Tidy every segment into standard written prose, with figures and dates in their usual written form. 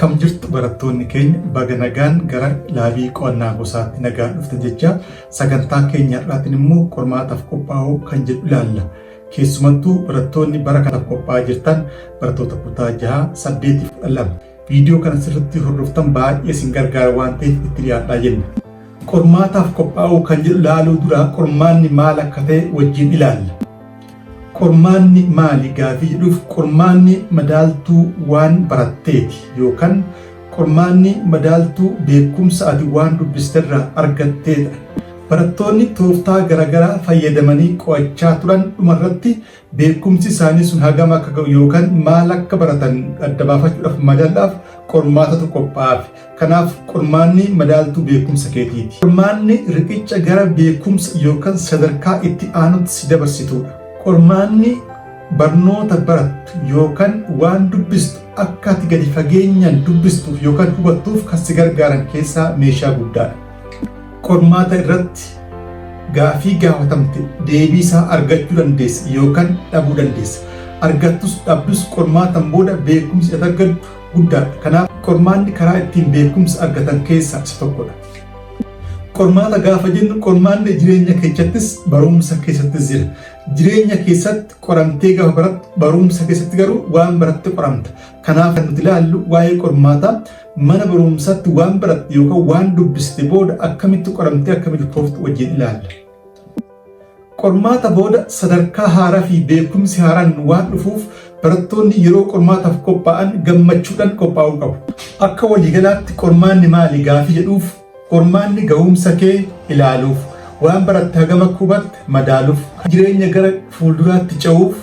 Akkam jirtu barattoonni keenya baga nagaan gara laabii qo'annaa gosaatti nagaan dhuftan jecha sagantaa keenya irraatiin immoo qormaataaf qophaa'uu kan jedhu ilaalla. Keessumattuu barattoonni bara kanaaf qophaa'aa jirtan barattoota kutaa 6, 8 fi 12 viidiyoo kana sirriitti hordoftan baay'ee isin gargaara waan ta'eef itti dhiyaadhaa jenna. Qormaataaf qophaa'uu kan jedhu ilaaluu dura qormaanni maal akka ta'e wajjin ilaalla. Qormaanni maali gaafii jedhuuf qormaanni madaaltuu waan baratteeti yookaan qormaanni madaaltuu beekumsa ati waan dubbisterraa argatteedha. Barattoonni tooftaa garaagaraa fayyadamanii qo'achaa turan dhumarratti beekumsi isaanii sun hagam akka ga'u yookaan maal akka baratan adda baafachuudhaaf madaalaaf qormaatatu qophaa'aaf. Kanaaf qormaanni madaaltuu beekumsa keetiiti. Qormaanni riqicha gara beekumsa yookaan sadarkaa itti aanutti si dabarsitudha. Qormaanni barnoota barattu yookaan waan dubbistu akka ati gadi fageenyaan dubbistuuf yookaan hubattuuf kan si gargaaran keessaa meeshaa guddaadha. Qormaata irratti gaafii gaafatamte deebii isaa argachuu dandeessa yookaan dhabuu dandeessa. Argattus dhabdus qormaatan booda beekumsi ati argattu guddaadha. Kanaaf qormaanni karaa ittiin beekumsa argatan keessaa isa tokkodha. Qormaata gaafa jennu qormaanni jireenya keessattis barumsa keessattis jira. Jireenya keessatti qoramtee gaafa barattu barumsa keessatti garuu waan baratte qoramta. Kanaaf kan nuti ilaallu waa'ee qormaataa mana barumsaatti waan baratte yookaan waan dubbiste booda akkamitti qoramtee akkamitti kooftu wajjin ilaalla. Qormaata booda sadarkaa haaraa fi beekumsi haaraan waan dhufuuf barattoonni yeroo qormaataaf qophaa'an gammachuudhaan qophaa'uu qabu. Akka waliigalaatti qormaanni maali gaafii jedhuuf qormaanni ga'umsa kee ilaaluuf, waan baratte hagam akka hubatte madaaluuf, jireenya gara fuulduraatti ce'uuf,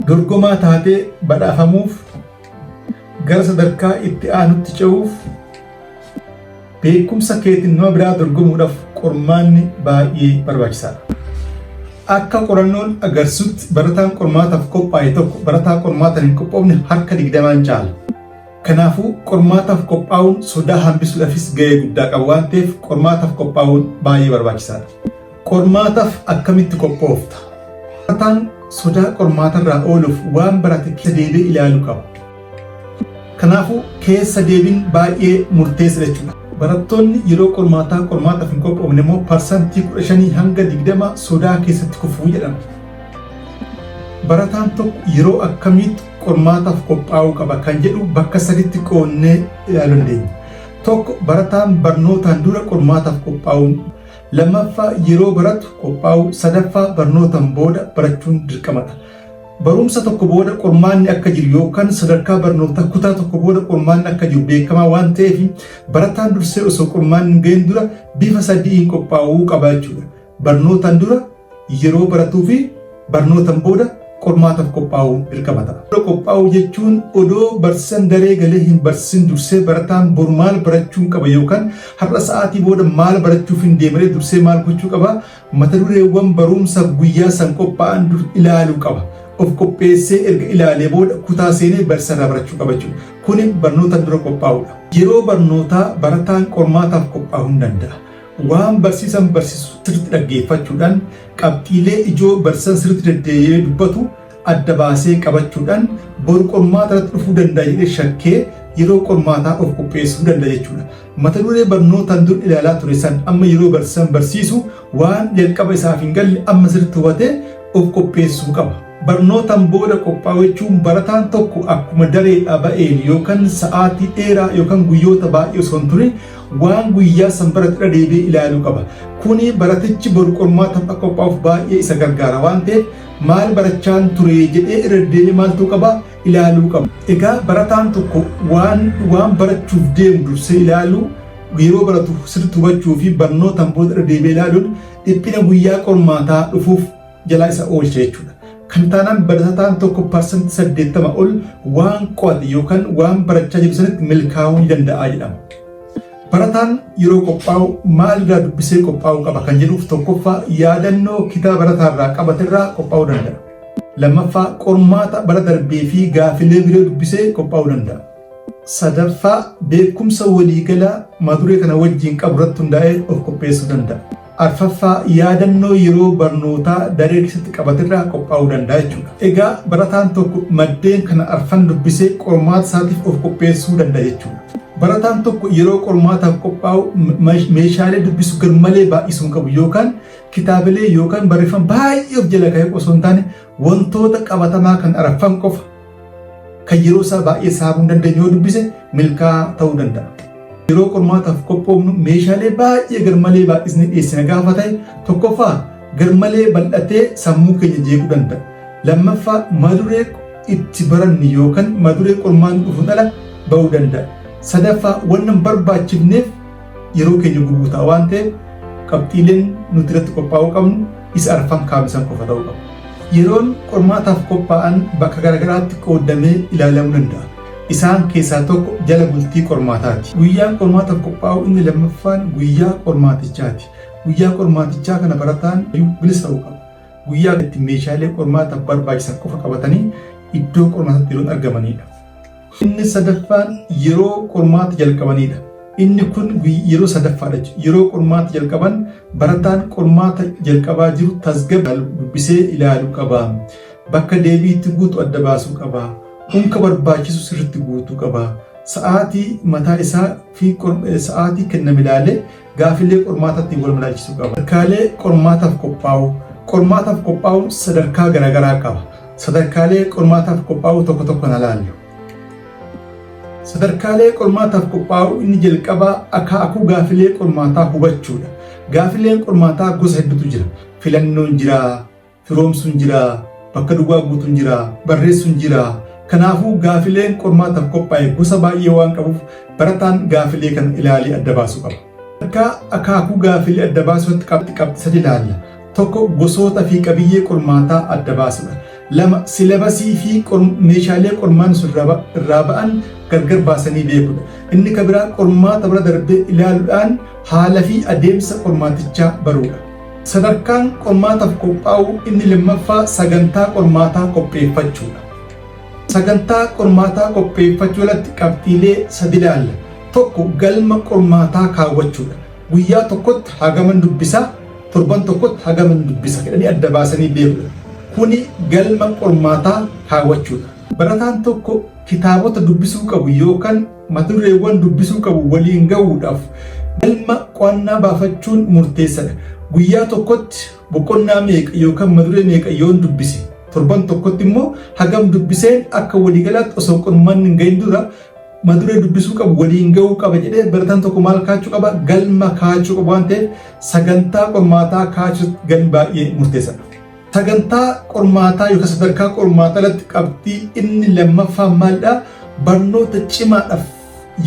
dorgomaa taatee badhaafamuuf, gara sadarkaa itti aanutti ce'uuf, beekumsa keetiin nama biraa dorgomuudhaaf qormaanni baay'ee barbaachisaadha. Akka qorannoon agarsiisutti barataan qormaataaf qophaa'e tokko barataa qormaataan hin qophoofne harka 20 caala. Kanaafuu qormaataaf qophaa'uun sodaa hambisuudhaafis gahee guddaa qaba waan ta'eef qormaataaf qophaa'uun baay'ee barbaachisaadha. Qormaataaf akkamitti qophoofta? Barataan sodaa qormaatarraa ooluuf waan barate keessa deebi'ee ilaaluu qaba. Kanaafuu keessa deebiin baay'ee murteessaadha jechuudha. Barattoonni yeroo qormaataaf hin qophoofne immoo parsantii 15 hanga 20 sodaa keessatti kufuu jedhama. Barataan tokko yeroo akkamitti qormaataaf qophaa'uu qaba kan jedhu bakka sadiitti qoonnee ilaaluu dandeenya. Tokko barataan barnootaan dura qormaataaf qophaa'uun, lammaffaa yeroo baratu qophaa'uu, sadaffaa barnootaan booda barachuun dirqamadha. Barumsa tokko booda qormaanni akka jiru yookaan sadarkaa barnootaa kutaa tokko booda qormaanni akka jiru beekamaa waan ta'eef barataan dursee osoo qormaanni hin gahin dura bifa sadiin qophaa'uu qaba jechuudha. Barnootaan dura, yeroo baratuu fi barnootaan booda qormaataaf qophaa'uu dirqamata. Qophaa'uu jechuun odoo barsiisan daree galee hin barsiisin dursee barataan bor maal barachuu qaba yookaan har'a sa'aatii booda maal barachuuf hin deemee dursee maal gochuu qaba mata dureewwan barumsaaf guyyaa san qophaa'an dur ilaaluu qaba. Of qopheessee erga ilaalee booda kutaa seenee barsiisarraa barachuu qaba jechuudha. Kuni barnootaan dura qophaa'uudha. Yeroo barnootaa barataan qormaataaf qophaa'uu hin danda'a. Waan barsiisan barsiisu sirriitti dhaggeeffachuudhaan qabxiilee ijoo barsiisan sirriitti deddeebi'ee dubbatu adda baasee qabachuudhaan bor qormaata irratti dhufuu danda'a jedhee shakkee yeroo qormaataa of qopheessuu danda'a jechuudha. Mata duree barnootaan dur ilaalaa ture san amma yeroo barsiisan barsiisu waan jalqaba isaaf hin galle amma sirriitti hubatee of qopheessuu qaba. Barnootaan booda qophaa'uu jechuun barataan tokko akkuma dareedhaa ba'een yookaan sa'aatii dheeraa yookaan guyyoota baay'ee osoo hin turin waan guyyaa san barate deebi'ee ilaaluu qaba. Kuni baratichi bor qormaataaf akka qophaa'uuf baay'ee isa gargaara waan ta'eef maal barachaan ture jedhee irra deebi'ee maaltu qaba ilaaluu qaba. Egaa barataan tokko waan barachuuf deemu dursee ilaaluu yeroo baratu sirriitti hubachuu fi barnootaan booda irra deebi'ee ilaaluun dhiphina guyyaa qormaataa dhufuuf jalaa isa oolcha jechuudha. Kan taanaan barataan tokko parsantii 80 ol waan qo'ate yookaan waan barachaa jiru sanitti milkaa'uu ni danda'a jedhama. Barataan yeroo qophaa'u maalirraa dubbisee qophaa'uu qaba kan jedhuuf tokkoffaa yaadannoo kitaaba barataarraa qabaterraa qophaa'uu danda'a. Lammaffaa qormaata bara darbee fi gaafilee biroo dubbisee qophaa'uu danda'a. Sadaffaa beekumsa waliigalaa mata duree kana wajjin qabu irratti hundaa'ee of qopheessuu danda'a. arfaffaa yaadannoo yeroo barnootaa daree keessatti qabatirraa qophaa'uu danda'a jechuudha. Egaa barataan tokko maddeen kana arfan dubbisee qormaata isaatiif of qopheessuu danda'a jechuudha. Barataan tokko yeroo qormaataaf qophaa'u meeshaalee dubbisu garmalee baay'isuu hin qabu yookaan kitaabilee yookaan barreeffama baay'ee of jala kaa'ee osoo hin taane wantoota qabatamaa kan arfan qofa kan yeroo isaa baay'ee saamuu hin dandeenye yoo dubbise milkaa'aa ta'uu danda'a. Yeroo qormaataaf qophoofnu meeshaalee baay'ee garmalee baay'isnee dhiyeessina gaafa ta'e tokkoffaa garmalee bal'atee sammuu keenya jeequu danda'a. Lammaffaa maduree itti baranne yookaan maduree qormaan dhufuun ala ba'uu danda'a. Sadaffaa waan hin barbaachifneef yeroo keenya gurgurtaa waan ta'eef qabxiileen nuti irratti qophaa'uu qabnu isa arfan kaamisan qofa ta'uu qaba. Yeroon qormaataaf qophaa'an bakka garaagaraatti qoodamee ilaalamuu danda'a. Isaan keessaa tokko jala bultii qormaataati. Guyyaan qormaataaf qophaa'u inni lammaffaan guyyaa qormaatichaati. Guyyaa qormaatichaa kana barataan bilisa ta'uu qaba. Guyyaa itti meeshaalee qormaataaf barbaachisan qofa qabatanii iddoo qormaataatti yeroon argamanidha. Inni sadaffaan yeroo qormaata jalqabanidha. Inni kun yeroo sadaffaadha. Yeroo qormaata jalqaban barataan qormaata jalqabaa jiru tasgabbii dubbisee ilaaluu qaba. Bakka deebiitti guutu adda baasuu qaba. Unka barbaachisu sirriitti guutuu qaba. Sa'aatii mataa isaa fi sa'aatii kenname ilaalee gaafilee qormaatatti wal madaalchisuu qaba. Sadarkaalee qormaataaf qophaa'u. Qormaataaf qophaa'uun sadarkaa garaagaraa qaba. Sadarkaalee qormaataaf qophaa'u tokko tokko na ilaallu. Sadarkaalee qormaataaf qophaa'u inni jalqabaa akaakuu gaafilee qormaataa hubachuudha. Gaafileen qormaataa gosa hedduutu jira. Filannoon jira, firoomsuun jira, bakka duwwaa guutuun jira, barreessuun jira. Kanaafuu gaafileen qormaataaf qophaa'e gosa baay'ee waan qabuuf barataan gaafilee kana ilaalee adda baasuu qaba. Sadarkaa akaakuu gaafilee adda baasuutti qabxii sadi ilaalla. Tokko gosoota fi qabiyyee qormaataa adda baasuudha. Lama silabasii fi meeshaalee qormaan sun irraa ba'an gargar baasanii beekuudha. Inni kan biraa qormaata bira darbee ilaaluudhaan haala fi adeemsa qormaatichaa baruudha. Sadarkaan qormaataaf qophaa'u inni lammaffaa sagantaa qormaataa qopheeffachuudha. Sagantaa qormaataa qopheeffachuu irratti qabxiilee sadi ilaalla. Tokko galma qormaataa kaawwachuudha. Guyyaa tokkotti hagaman dubbisaa, torban tokkotti hagaman dubbisa jedhanii adda baasanii beekuudha. Kuni galma qormaataa kaawwachuudha. Barataan tokko kitaabota dubbisuu qabu yookaan mata-dureewwan dubbisuu qabu waliin gahuudhaaf galma qo'annaa baafachuun murteessaadha. Guyyaa tokkotti boqonnaa meeqa yookaan mata-duree meeqa yoon dubbise torban tokkotti immoo hagam dubbiseen akka waliigalaatti osoo qormaan hin gahin dura mata-duree dubbisuu qabu waliin gahuu qaba jedhee barataan tokko maal kaachuu qaba? Galma kaachuu qaba waan ta'eef sagantaa qormaataa kaachuu galmi baay'ee murteessaadha. Sagantaa qormaataa yookaan sadarkaa qormaataa irratti qabxii inni lammaffaan maalidha? Barnoota cimaadhaaf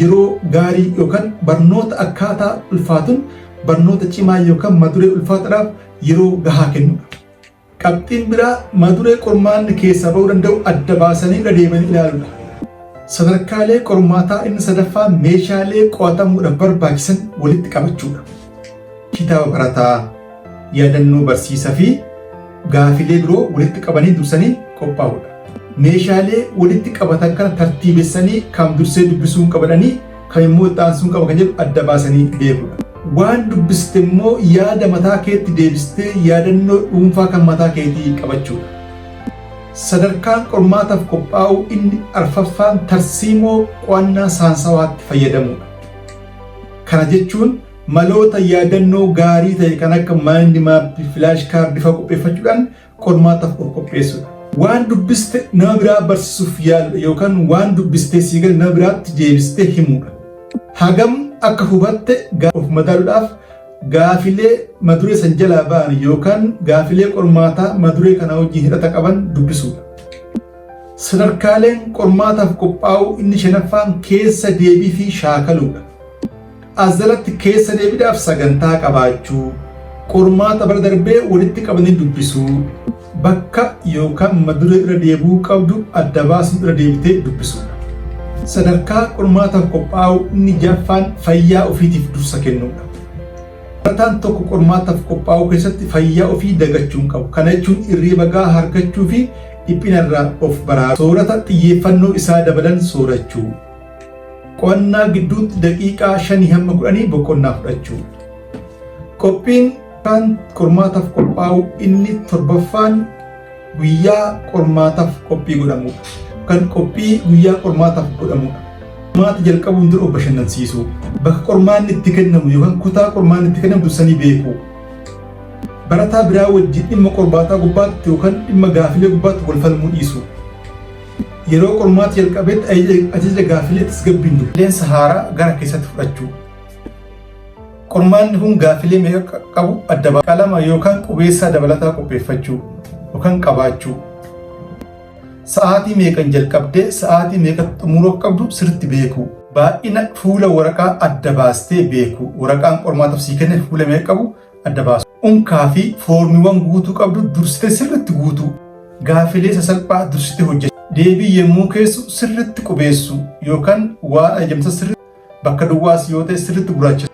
yeroo gaarii yookaan barnoota akkaataa ulfaatuun barnoota cimaa yookaan mata-duree ulfaataadhaaf yeroo gahaa kennuudha. Qabxiin biraa mata-duree qormaanni keessaa ba'uu danda'u adda baasanii irra deemanii ilaaluudha. Sadarkaalee qormaataa inni sadaffaa meeshaalee qo'atamuudhaaf barbaachisan walitti qabachuudha. Kitaaba barataa, yaadannoo barsiisaa fi gaafilee biroo walitti qabanii dursanii qophaa'uudha. Meeshaalee walitti qabatan kana tartiibessanii kam dursee dubbisuu qabanii kam immoo itti aansuu qaba kan jedhu adda baasanii beekuudha. Waan dubbiste immoo yaada mataa keetti deebistee yaadannoo dhuunfaa kan mataa keetii qabachuudha. Sadarkaan qormaataaf qophaa'u inni arfaffaan tarsiimoo qo'annaa saayinsawaatti fayyadamuudha. Kana jechuun maloota yaadannoo gaarii ta'e kan akka maayindi maappii, filaash kaardii fa'aa qopheeffachuudhaan qormaataaf qopheessuudha. Waan dubbiste nama biraa barsiisuuf yaaluudha yookaan waan dubbistee sii gale nama biraatti deebistee himuudha. Hagam akka hubatte of madaaluudhaaf gaafilee mata-duree san jalaa ba'an yookaan gaafilee qormaataa mata-duree kana wajjin hidhata qaban dubbisuudha. Sadarkaaleen qormaataaf qophaa'u inni shanaffaan keessa deebii fi shaakaluudha. As jalatti keessa deebiidhaaf sagantaa qabaachuu, qormaata bara darbee walitti qabanii dubbisuu, bakka yookaan mata-duree irra deebi'uu qabdu adda baasuun irra deebitee dubbisuudha. Sadarkaa qormaataaf qophaa'u inni jaffaan fayyaa ofiitiif dursa kennuudha. Barataan tokko qormaataaf qophaa'u keessatti fayyaa ofii dagachuu hin qabu. Kana jechuun hirriba gahaa argachuu fi dhiphina irraa of baraaru. Soorata xiyyeeffannoo isaa dabalan soorachuu. Qo'annaa gidduutti daqiiqaa 5 hamma 10 boqonnaa fudhachuu. Qophiin Kan qormaataaf qophaa'u inni torbaffaan guyyaa qormaataaf qophii godhamudha. Kan qophii guyyaa qormaataaf godhamudha. Qormaata jalqabuun dura bashannansiisu. Bakka qormaanni itti kennamu yookaan kutaa qormaanni itti kennamu dursanii beeku. Barataa biraa wajjin dhimma qorbaataa gubbaatti yookaan dhimma gaafilee gubbaatti wal falmuu dhiisu. Yeroo qormaata jalqabeetti ajaja gaafilee tasgabbiin qilleensa haaraa gara keessatti fudhachuu. Qormaanni kun gaafilee meeqa qabu adda baafachuu. Qalama yookaan qubeessaa dabalataa qopheeffachuu yookaan qabaachuu. Sa'aatii meeqan jalqabdee sa'aatii meeqa xumuruu qabdu sirriitti beeku. Baay'ina fuula waraqaa adda baastee beeku. Waraqaan qormaataaf sii kenne fuula meeqa qabu adda baasu. Unkaa fi foormiiwwan guutuu qabdu dursitee sirriitti guutuu. Gaafilee sasalphaa dursitee hojjetu. Deebii yommuu keessu sirriitti qubeessu yookaan waan ajajamsa sirriitti bakka duwwaas yoo ta'e sirriitti gurraacheessu.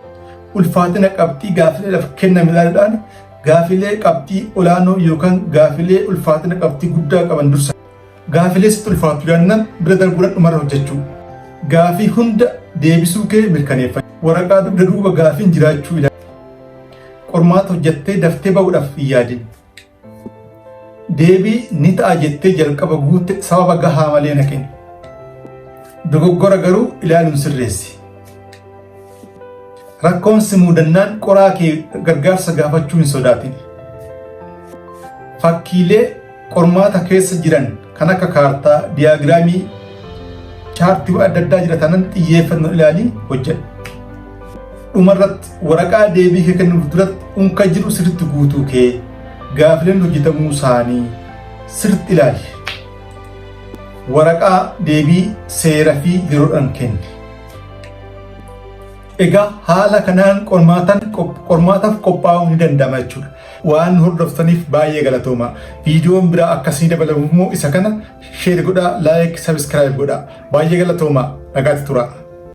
Ulfaatina qabxii gaafilee lafa kenname ilaaluudhaan gaafilee qabxii olaanoo yookaan gaafilee ulfaatina qabxii guddaa qaban dursa. Gaafilee sitti ulfaatu yaannan bira darbuudhaan dhumarra hojjechuu. Gaafii hunda deebisuu kee mirkaneeffachuu. Waraqaa dugda duuba gaafiin jiraachuu ilaalu. Qormaata hojjettee daftee ba'uudhaaf hin yaadin. Deebii ni ta'a jettee jalqaba guutte sababa gahaa malee naqin. Dogoggora garuu ilaaluun sirreessi. Rakkoon si mudannaan qoraa kee gargaarsa gaafachuu hin sodaatin. Fakkiilee qormaata keessa jiran kan akka kaartaa, diyaagiraamii, chaartii adda addaa jiratanan xiyyeeffannoo ilaalii hojjedhu. Dhumarratti waraqaa deebii kee kennuuf duratti unka jiru sirriitti guutuu kee gaafileen hojjetamuu isaanii sirriitti ilaali. Waraqaa deebii seera fi yeroodhaan kenni. Egaa haala kanaan qormaataaf qophaa'uu ni danda'ama jechuudha. Waan hordoftaniif baay'ee galatooma. Viidiyoon biraa akkasii dabalamu immoo isa kana sheer godhaa, laayik, sabiskiraayib godhaa. Baay'ee galatooma. Nagaatti tura.